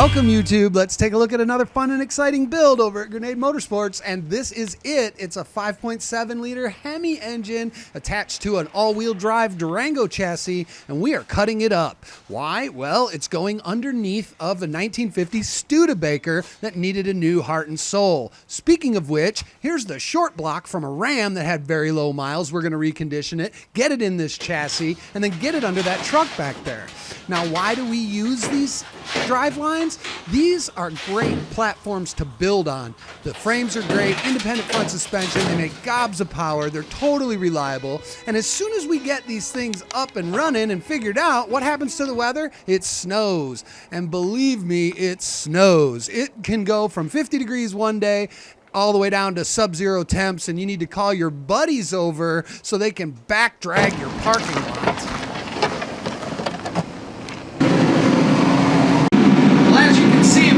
Welcome YouTube. Let's take a look at another fun and exciting build over at Grenade Motorsports, and this is it. It's a 5.7 liter Hemi engine attached to an all-wheel drive Durango chassis, and we are cutting it up. Why? Well, it's going underneath of a 1950 Studebaker that needed a new heart and soul. Speaking of which, here's the short block from a Ram that had very low miles. We're going to recondition it, get it in this chassis, and then get it under that truck back there. Now, why do we use these drive lines? These are great platforms to build on. The frames are great, independent front suspension, they make gobs of power, they're totally reliable, and as soon as we get these things up and running and figured out, what happens to the weather? It snows. And believe me, it snows. It can go from 50 degrees one day all the way down to sub-zero temps, and you need to call your buddies over so they can back drag your parking lot.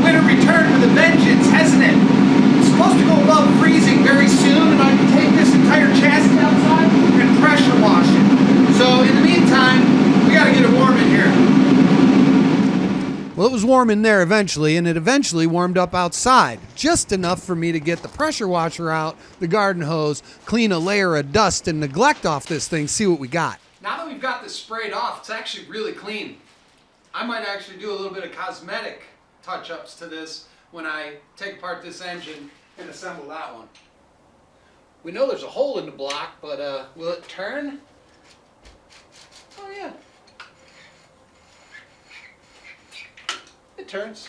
Winter returned with a vengeance, hasn't it? It's supposed to go above freezing very soon, and I can take this entire chassis outside and pressure wash it. So in the meantime, we gotta get it warm in here. Well, it was warm in there eventually, and it eventually warmed up outside. Just enough for me to get the pressure washer out, the garden hose, clean a layer of dust and neglect off this thing, see what we got. Now that we've got this sprayed off, it's actually really clean. I might actually do a little bit of cosmetic touch-ups to this when I take apart this engine and assemble that one. We know there's a hole in the block, but will it turn? Oh yeah. It turns.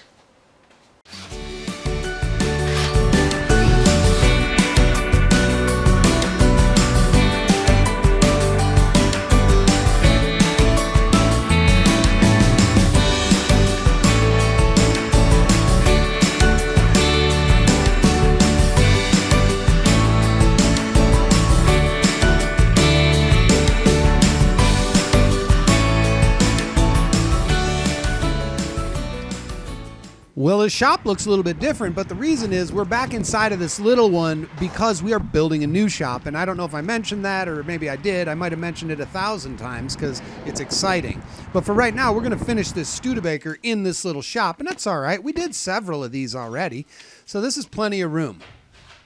Well, the shop looks a little bit different, but the reason is we're back inside of this little one because we are building a new shop. And I don't know if I mentioned that, or maybe I did. I might have mentioned it 1,000 times because it's exciting. But for right now, we're going to finish this Studebaker in this little shop, and that's all right. We did several of these already, so this is plenty of room.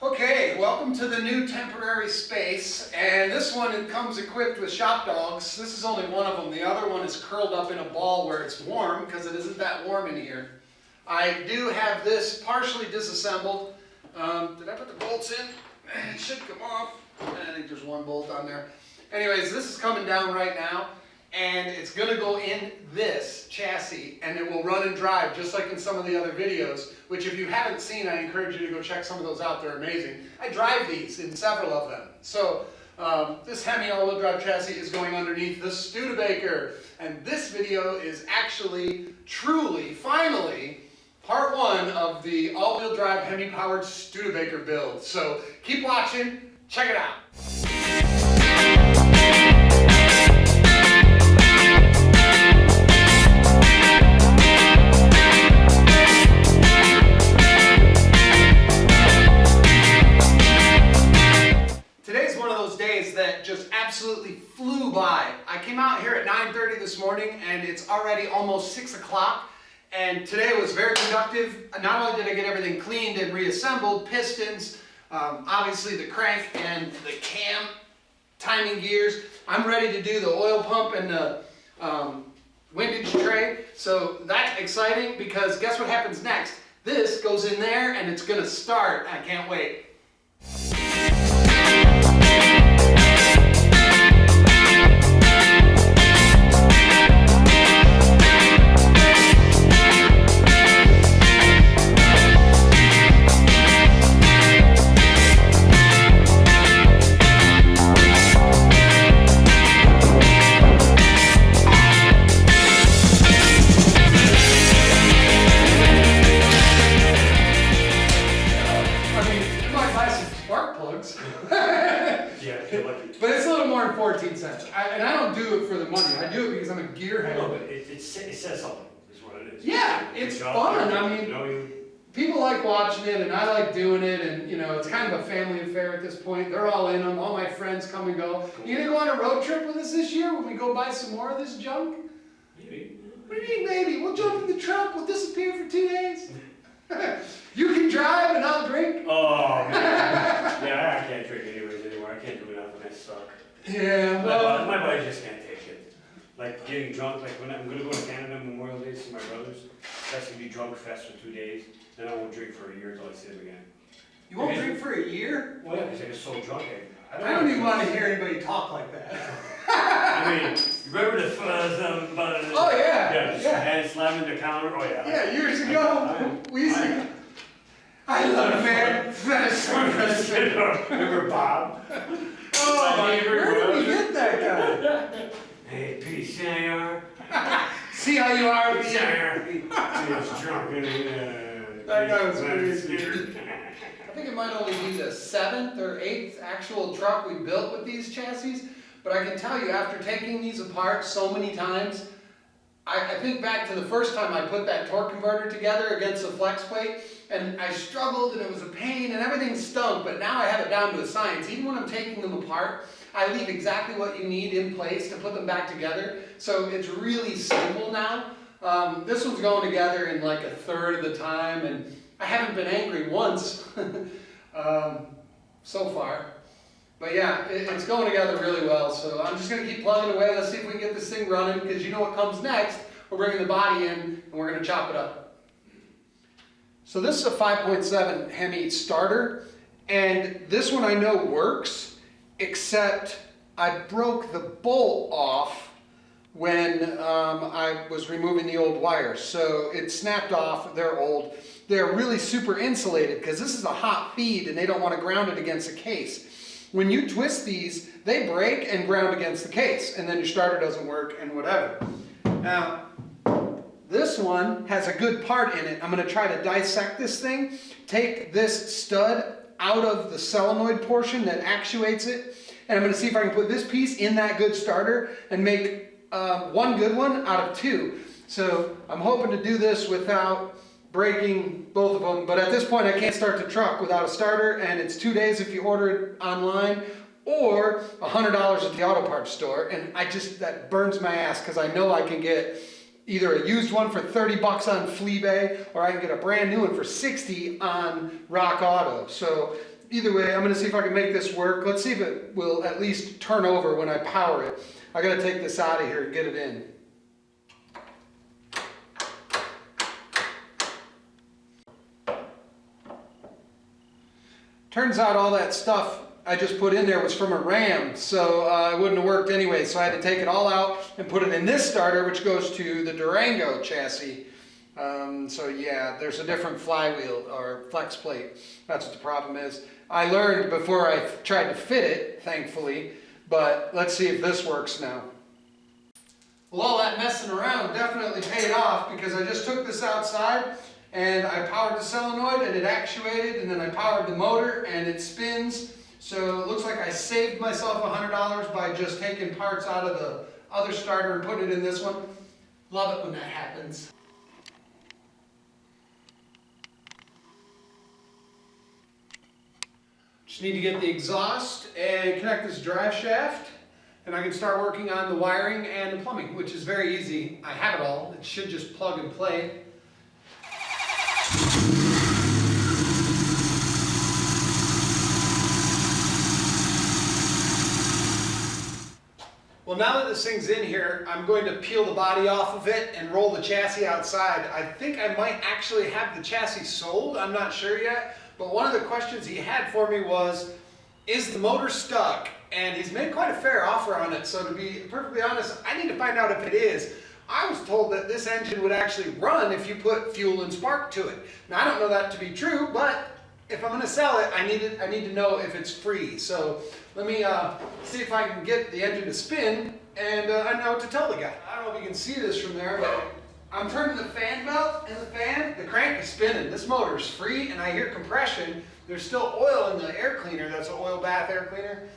Okay, welcome to the new temporary space, and this one it comes equipped with shop dogs. This is only one of them. The other one is curled up in a ball where it's warm because it isn't that warm in here. I do have this partially disassembled. Did I put the bolts in? It should come off. I think there's one bolt on there. Anyways, this is coming down right now, and it's going to go in this chassis, and it will run and drive just like in some of the other videos, which if you haven't seen, I encourage you to go check some of those out. They're amazing. I drive these in several of them. So this Hemi all-wheel drive chassis is going underneath the Studebaker, and this video is actually, truly, finally, part one of the all-wheel drive Hemi-powered Studebaker build. So keep watching, check it out. Today's one of those days that just absolutely flew by. I came out here at 9:30 this morning and it's already almost 6 o'clock. And today was very productive. Not only did I get everything cleaned and reassembled, pistons, obviously the crank and the cam, timing gears. I'm ready to do the oil pump and the windage tray. So that's exciting because guess what happens next? This goes in there and it's gonna start. I can't wait. But it's a little more than 14 cents. And I don't do it for the money. I do it because I'm a gearhead. No, but it says something, is what it is. Yeah, it's fun. I mean, people like watching it, and I like doing it, and you know, it's kind of a family affair at this point. They're all in them. All my friends come and go. You gonna go on a road trip with us this year when we go buy some more of this junk? Maybe. What do you mean maybe? We'll jump in the truck, we'll disappear for 2 days. You can drive and I'll drink. Oh, man. Yeah, I can't drink anyways anymore. I can't do nothing. I suck. Yeah, well. My body just can't take it. Like getting drunk, like when I'm gonna go to Canada Memorial Day to see my brothers, that's gonna be drunk fest for 2 days, then I won't drink for a year until I see them again. You won't drink for a year? Well, yeah, because I get so drunk. I don't even want to hear anybody talk like that. I mean, you remember the Oh yeah, yeah, just yeah. hand slamming the counter. Oh yeah. Yeah, years ago, we used to. I love it, man. That is so frustrating. Remember Bob? Oh my, where did we get that guy? Hey, PCIR. See how you are? PCIR. He was drunk. That guy was crazy. I think it might only be the 7th or 8th actual truck we built with these chassis, but I can tell you after taking these apart so many times, I think back to the first time I put that torque converter together against the flex plate, and I struggled and it was a pain and everything stunk, but now I have it down to a science. Even when I'm taking them apart, I leave exactly what you need in place to put them back together, so it's really simple now. This one's going together in like 1/3 of the time, and I haven't been angry once so far. But yeah, it's going together really well, so I'm just going to keep plugging away. Let's see if we can get this thing running, because you know what comes next. We're bringing the body in, and we're going to chop it up. So this is a 5.7 Hemi starter, and this one I know works, except I broke the bolt off when I was removing the old wires. So it snapped off. They're old. They're really super insulated because this is a hot feed and they don't want to ground it against the case. When you twist these, they break and ground against the case, and then your starter doesn't work and whatever. Now, this one has a good part in it. I'm going to try to dissect this thing, take this stud out of the solenoid portion that actuates it, and I'm going to see if I can put this piece in that good starter and make one good one out of 2. So I'm hoping to do this without breaking both of them, but at this point I can't start the truck without a starter, and it's 2 days if you order it online, or $100 at the auto parts store, and that burns my ass because I know I can get either a used one for 30 bucks on Fleabay, or I can get a brand new one for 60 on Rock Auto. So either way, I'm going to see if I can make this work. Let's see if it will at least turn over when I power it. I got to take this out of here and get it in. Turns out all that stuff I just put in there was from a Ram, so it wouldn't have worked anyway, so I had to take it all out and put it in this starter, which goes to the Durango chassis. So yeah, there's a different flywheel or flex plate. That's what the problem is. I learned before I tried to fit it, thankfully, but let's see if this works now. Well, all that messing around definitely paid off, because I just took this outside and I powered the solenoid and it actuated, and then I powered the motor and it spins. So it looks like I saved myself $100 by just taking parts out of the other starter and putting it in this one. Love it when that happens. Just need to get the exhaust and connect this drive shaft, and I can start working on the wiring and the plumbing, which is very easy. I have it all. It should just plug and play. Well, now that this thing's in here, I'm going to peel the body off of it and roll the chassis outside. I think I might actually have the chassis sold. I'm not sure yet. But one of the questions he had for me was, is the motor stuck? And he's made quite a fair offer on it. So to be perfectly honest, I need to find out if it is. I was told that this engine would actually run if you put fuel and spark to it. Now, I don't know that to be true, but if I'm going to sell it, I need to know if it's free. So let me see if I can get the engine to spin, and I know what to tell the guy. I don't know if you can see this from there, but I'm turning the fan belt, and the crank is spinning. This motor is free, and I hear compression. There's still oil in the air cleaner. That's an oil bath air cleaner.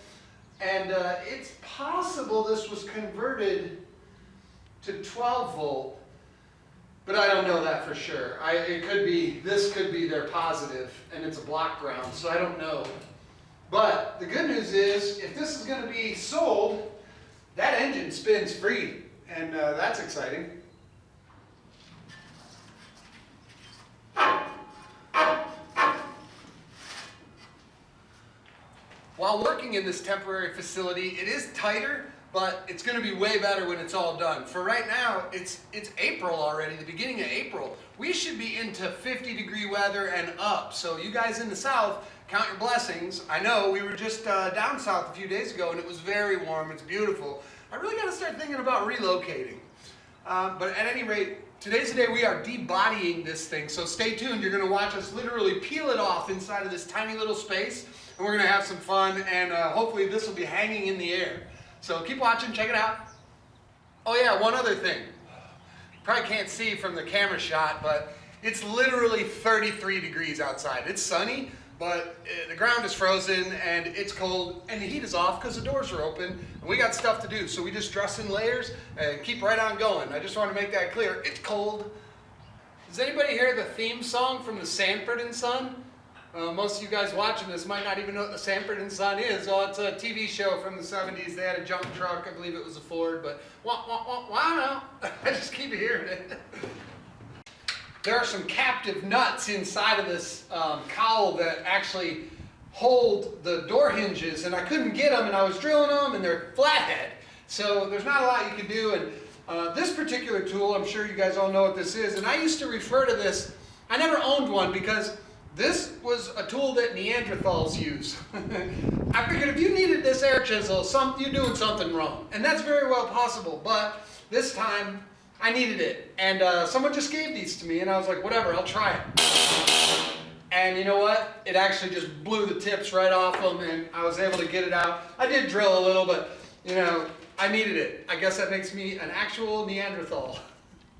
And it's possible this was converted to 12 volt, but I don't know that for sure. This could be their positive, and it's a block ground, so I don't know. But the good news is, if this is going to be sold, that engine spins free, and that's exciting. while working in this temporary facility, it is tighter, but it's going to be way better when it's all done. For right now, it's April already, the beginning of April. We should be into 50-degree weather and up. So you guys in the south, count your blessings. I know we were just down south a few days ago and it was very warm. It's beautiful. I really got to start thinking about relocating. But at any rate, today's the day we are debodying this thing. So stay tuned. You're going to watch us literally peel it off inside of this tiny little space. And we're going to have some fun. And hopefully this will be hanging in the air. So keep watching. Check it out. Oh yeah, one other thing. You probably can't see from the camera shot, but it's literally 33 degrees outside. It's sunny, but the ground is frozen and it's cold and the heat is off because the doors are open and we got stuff to do. So we just dress in layers and keep right on going. I just want to make that clear. It's cold. Does anybody hear the theme song from the Sanford and Son? Most of you guys watching this might not even know what the Sanford and Son is. Oh, it's a TV show from the 70s. They had a junk truck. I believe it was a Ford, but wow, I just keep hearing it. There are some captive nuts inside of this cowl that actually hold the door hinges, and I couldn't get them, and I was drilling them, and they're flathead. So there's not a lot you can do, and this particular tool, I'm sure you guys all know what this is, and I used to refer to this, I never owned one because this was a tool that Neanderthals use. I figured if you needed this air chisel, you're doing something wrong, and that's very well possible, but this time, I needed it, and someone just gave these to me, and I was like, whatever, I'll try it. And you know what? It actually just blew the tips right off them, and I was able to get it out. I did drill a little, but, you know, I needed it. I guess that makes me an actual Neanderthal.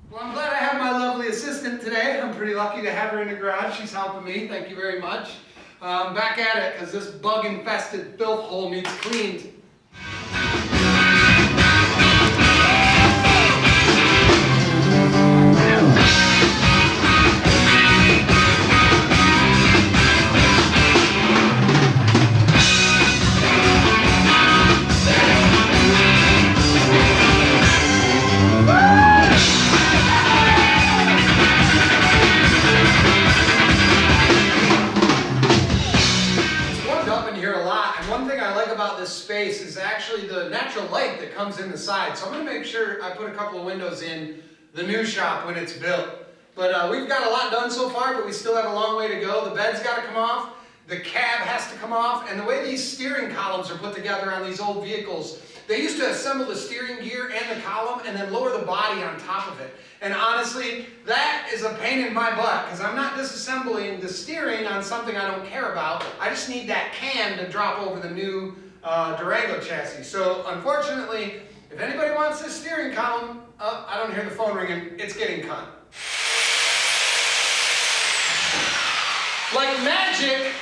Well, I'm glad I have my lovely assistant today. I'm pretty lucky to have her in the garage. She's helping me. Thank you very much. Back at it, because this bug-infested filth hole needs cleaned. Space is actually the natural light that comes in the side. So I'm going to make sure I put a couple of windows in the new shop when it's built. But we've got a lot done so far, but we still have a long way to go. The bed's got to come off, the cab has to come off, and the way these steering columns are put together on these old vehicles, they used to assemble the steering gear and the column and then lower the body on top of it. And honestly, that is a pain in my butt because I'm not disassembling the steering on something I don't care about. I just need that can to drop over the new Durango chassis. So unfortunately, if anybody wants this steering column, I don't hear the phone ringing, it's getting cut. Like magic.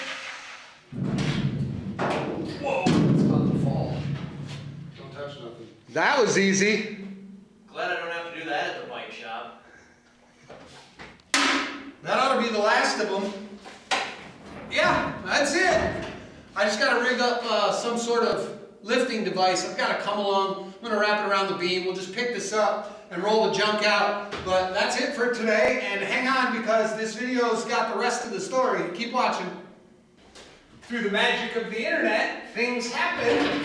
Whoa, it's about to fall. Don't touch nothing. That was easy. Glad I don't have to do that at the bike shop. That ought to be the last of them. Yeah, that's it. I just got to rig up some sort of lifting device. I've got to come along. I'm going to wrap it around the beam. We'll just pick this up and roll the junk out. But that's it for today. And hang on because this video's got the rest of the story. Keep watching. Through the magic of the internet, things happen.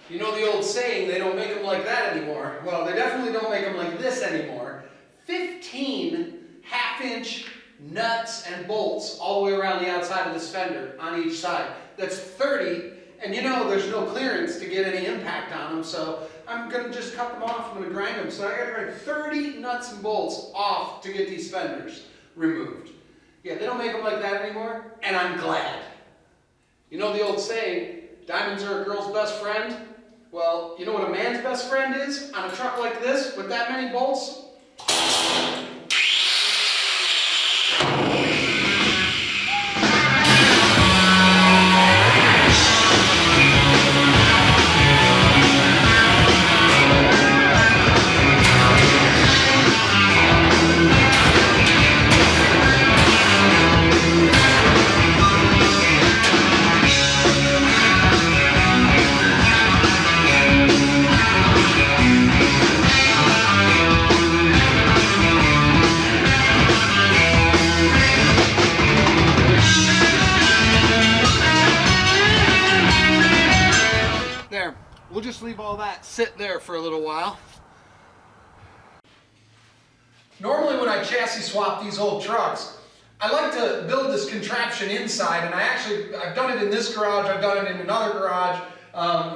You know the old saying, they don't make them like that anymore. Well, they definitely don't make them like this anymore. 15 half-inch nuts and bolts all the way around the outside of this fender on each side. That's 30, and you know there's no clearance to get any impact on them, so I'm going to just cut them off. I'm going to grind them. So I got to grind 30 nuts and bolts off to get these fenders removed. Yeah, they don't make them like that anymore, and I'm glad. You know the old saying, diamonds are a girl's best friend? Well, you know what a man's best friend is on a truck like this with that many bolts? that sit there for a little while. Normally when I chassis swap these old trucks, I like to build this contraption inside, and I've done it in this garage, I've done it in another garage,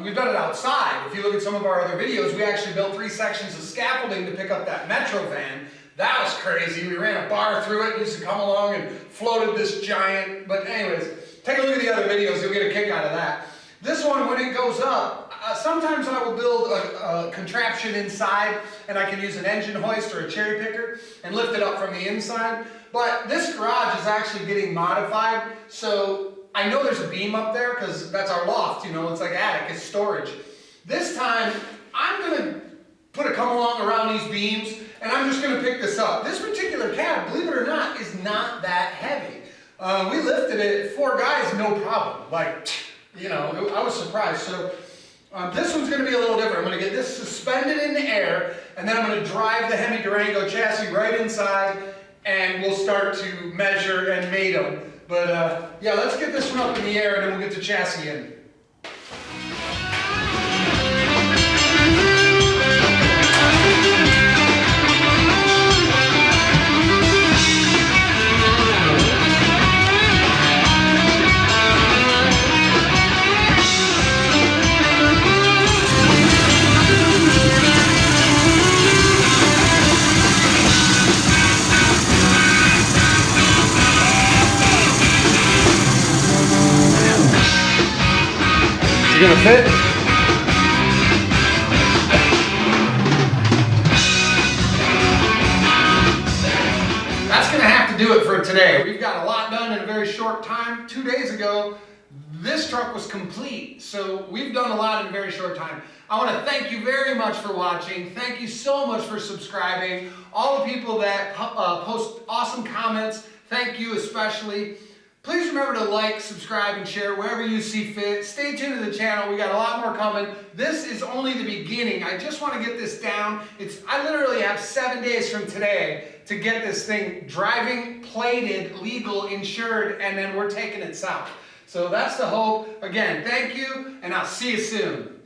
we've done it outside. If you look at some of our other videos, we actually built 3 sections of scaffolding to pick up that Metro van. That was crazy. We ran a bar through it, used to come along and floated this giant, but anyways, take a look at the other videos, you'll get a kick out of that. This one, when it goes up, sometimes I will build a contraption inside, and I can use an engine hoist or a cherry picker and lift it up from the inside. But this garage is actually getting modified, so I know there's a beam up there because that's our loft, you know, it's like attic, it's storage. This time, I'm gonna put a come along around these beams, and I'm just gonna pick this up. This particular cab, believe it or not, is not that heavy. We lifted it, 4 guys, no problem. Like, you know, I was surprised. So this one's going to be a little different. I'm going to get this suspended in the air, and then I'm going to drive the Hemi Durango chassis right inside, and we'll start to measure and mate them. But yeah, let's get this one up in the air, and then we'll get the chassis in. Gonna fit? That's gonna have to do it for today. We've got a lot done in a very short time. 2 days ago, this truck was complete, so we've done a lot in a very short time. I want to thank you very much for watching. Thank you so much for subscribing. All the people that post awesome comments, thank you especially. Please remember to like, subscribe, and share wherever you see fit. Stay tuned to the channel. We got a lot more coming. This is only the beginning. I just want to get this down. I literally have 7 days from today to get this thing driving, plated, legal, insured, and then we're taking it south. So that's the hope. Again, thank you, and I'll see you soon.